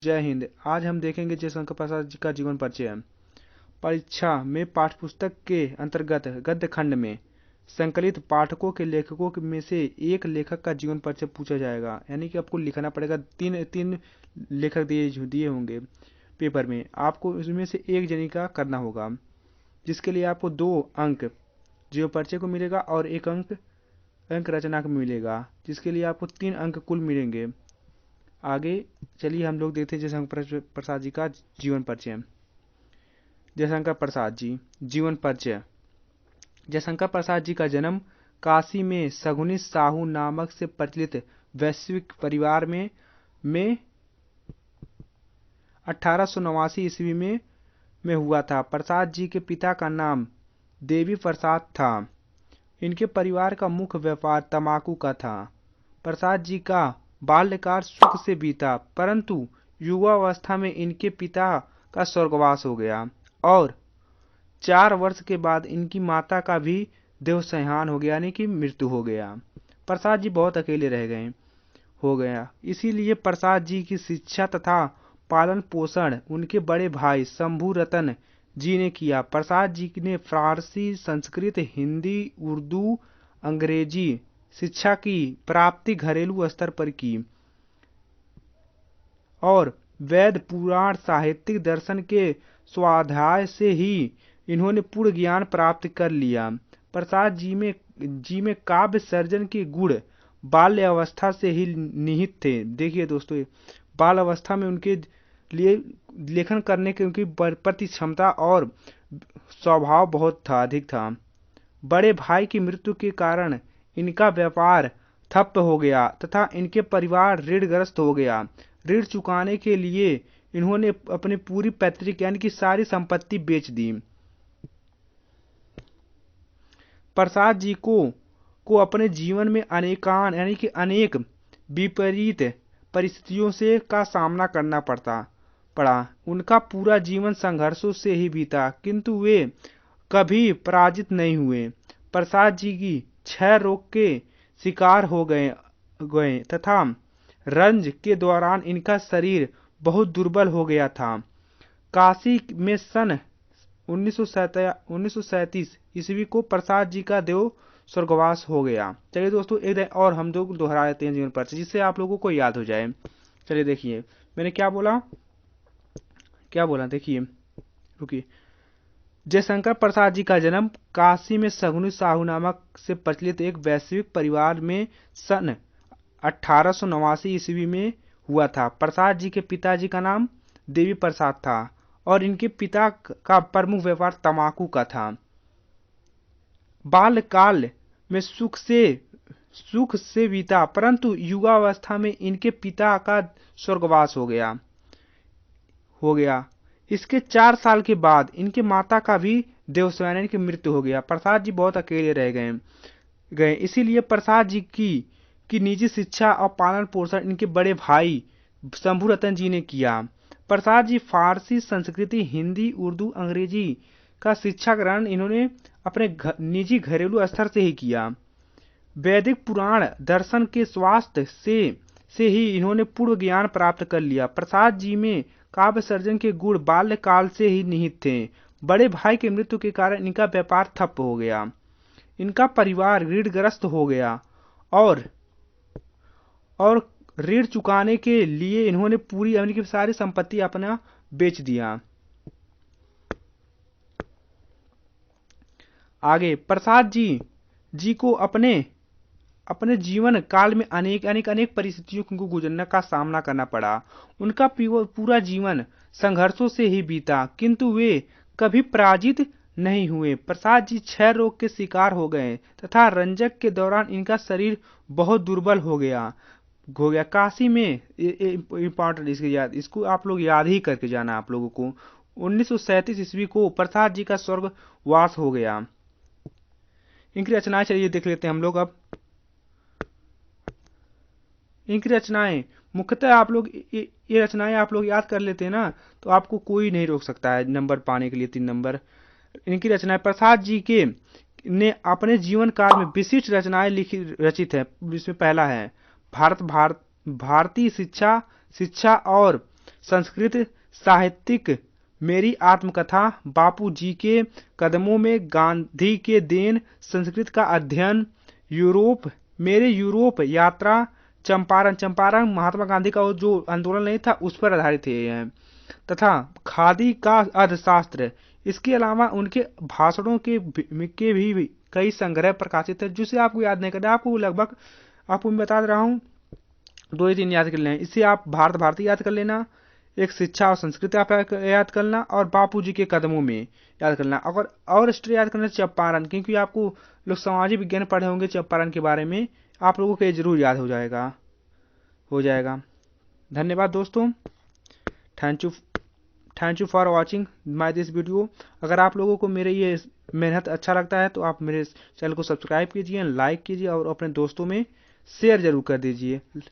जय हिंद। आज हम देखेंगे जयशंकर प्रसाद जी का जीवन परिचय। परीक्षा में पाठ्यपुस्तक के अंतर्गत गद्य खंड में संकलित पाठकों के लेखकों में से एक लेखक का जीवन परिचय पूछा जाएगा। यानी कि आपको लिखना पड़ेगा। तीन तीन लेखक दिए होंगे पेपर में, आपको उसमें से एक जने का करना होगा, जिसके लिए आपको 2 अंक जीवन परिचय को मिलेगा और 1 अंक रचना को मिलेगा, जिसके लिए आपको 3 अंक कुल मिलेंगे। आगे चलिए हम लोग देखते हैं जयशंकर प्रसाद जी का जीवन परिचय। जयशंकर प्रसाद जी जीवन परिचय। जयशंकर प्रसाद जी का जन्म काशी में सगुनी साहू नामक से प्रचलित वैश्विक परिवार में 1889 ईस्वी में हुआ था। प्रसाद जी के पिता का नाम देवी प्रसाद था। इनके परिवार का मुख्य व्यापार तंबाकू का था। प्रसाद जी का बाल्यकाल सुख से बीता, परंतु युवावस्था में इनके पिता का स्वर्गवास हो गया और 4 वर्ष के बाद इनकी माता का भी देवसान हो गया, यानी कि मृत्यु हो गया। प्रसाद जी बहुत अकेले रह गए हो गया। इसीलिए प्रसाद जी की शिक्षा तथा पालन पोषण उनके बड़े भाई शंभू रतन जी ने किया। प्रसाद जी ने फारसी, संस्कृत, हिंदी, उर्दू, अंग्रेजी शिक्षा की प्राप्ति घरेलू स्तर पर की और वेद, पुराण, साहित्यिक दर्शन के स्वाध्याय से ही इन्होंने पूर्ण ज्ञान प्राप्त कर लिया। प्रसाद जी में काव्य सर्जन के गुण बाल्य अवस्था से ही निहित थे। देखिए दोस्तों, बाल अवस्था में उनके लिए लेखन करने की उनकी प्रति क्षमता और स्वभाव बहुत अधिक था। बड़े भाई की मृत्यु के कारण इनका व्यापार ठप हो गया तथा इनके परिवार ऋणग्रस्त हो गया। ऋण चुकाने के लिए इन्होंने अपनी पूरी पैतृक यानी कि सारी संपत्ति बेच दी। प्रसाद जी को अपने जीवन में अनेक विपरीत परिस्थितियों से का सामना करना पड़ा। उनका पूरा जीवन संघर्षों से ही बीता, किंतु वे कभी पराजित नहीं हुए। प्रसाद जी की क्षय रोग के शिकार हो गए तथा रंज के दौरान इनका शरीर बहुत दुर्बल हो गया था। काशी में सन 1937 ईस्वी को प्रसाद जी का देव स्वर्गवास हो गया। चलिए दोस्तों, एक और हम लोग दोहरा लेते हैं जीवन परिचय, जिससे आप लोगों को याद हो जाए। चलिए देखिए, मैंने क्या बोला देखिए, रुकिए। जयशंकर प्रसाद जी का जन्म काशी में सगुनी साहू नामक से प्रचलित एक वैश्विक परिवार में सन 1889 ईस्वी में हुआ था। प्रसाद जी के पिताजी का नाम देवी प्रसाद था और इनके पिता का प्रमुख व्यापार तंबाकू का था। बाल्यकाल में सुख से बीता, परंतु युवावस्था में इनके पिता का स्वर्गवास हो गया। इसके 4 साल के बाद इनके माता का भी देवसान की मृत्यु हो गया। प्रसाद जी बहुत अकेले रह गए। इसीलिए प्रसाद जी की निजी शिक्षा और पालन पोषण इनके बड़े भाई शंभू रतन जी ने किया। प्रसाद जी फारसी, संस्कृति, हिंदी, उर्दू, अंग्रेजी का शिक्षा ग्रहण इन्होंने अपने निजी घरेलू स्तर से ही किया। वैदिक पुराण दर्शन के स्वास्थ्य से ही इन्होंने पूर्ण ज्ञान प्राप्त कर लिया। प्रसाद जी में काव्य सर्जन के गुण बाल्यकाल से ही निहित थे। बड़े भाई की मृत्यु के कारण इनका व्यापार ठप हो गया। इनका परिवार ऋणग्रस्त हो गया और ऋण चुकाने के लिए इन्होंने पूरी यानी कि सारी संपत्ति अपना बेच दिया। आगे प्रसाद जी को अपने जीवन काल में अनेक परिस्थितियों को गुजरने का सामना करना पड़ा। उनका पूरा जीवन संघर्षों से ही बीता, किंतु वे कभी पराजित नहीं हुए। प्रसाद जी क्षय रोग के शिकार हो गए तथा रंजक के दौरान इनका शरीर बहुत दुर्बल हो गया। काशी में इम्पोर्टेंट इसको आप लोग याद ही करके जाना। आप लोगों को 1937 ईस्वी को प्रसाद जी का स्वर्गवास हो गया। इनकी रचनाएं चलिए देख लेते हैं हम लोग। अब इनकी रचनाएं मुख्यतः आप लोग ये रचनाएं आप लोग याद कर लेते हैं ना, तो आपको कोई नहीं रोक सकता है नंबर पाने के लिए 3 नंबर। इनकी रचनाएं प्रसाद जी के ने अपने जीवन काल में विशिष्ट रचनाएं रचित है। इसमें पहला है भारतीय शिक्षा और संस्कृत साहित्यिक मेरी आत्मकथा, बापूजी के कदमों में गांधी के देन, संस्कृत का अध्ययन, यूरोप, मेरे यूरोप यात्रा, चंपारण, चंपारण महात्मा गांधी का जो आंदोलन नहीं था उस पर आधारित है, तथा खादी का अर्थशास्त्र। इसके अलावा उनके भाषणों के भी कई संग्रह प्रकाशित है, जिसे आपको याद नहीं करना, आपको लगभग आपको मैं बता रहा हूँ 2 या 3 याद कर लेना। इससे आप भारत भारती याद कर लेना, एक शिक्षा और संस्कृति आप याद करना, और बापूजी के कदमों में याद करना। अगर और स्ट्रे याद करना चंपारण, क्योंकि आपको लोग सामाजिक विज्ञान पढ़े होंगे चंपारण के बारे में, आप लोगों को ये जरूर याद हो जाएगा। धन्यवाद दोस्तों। Thank you for watching my this video. अगर आप लोगों को मेरे ये मेहनत अच्छा लगता है तो आप मेरे चैनल को सब्सक्राइब कीजिए, लाइक कीजिए और अपने दोस्तों में शेयर जरूर कर दीजिए।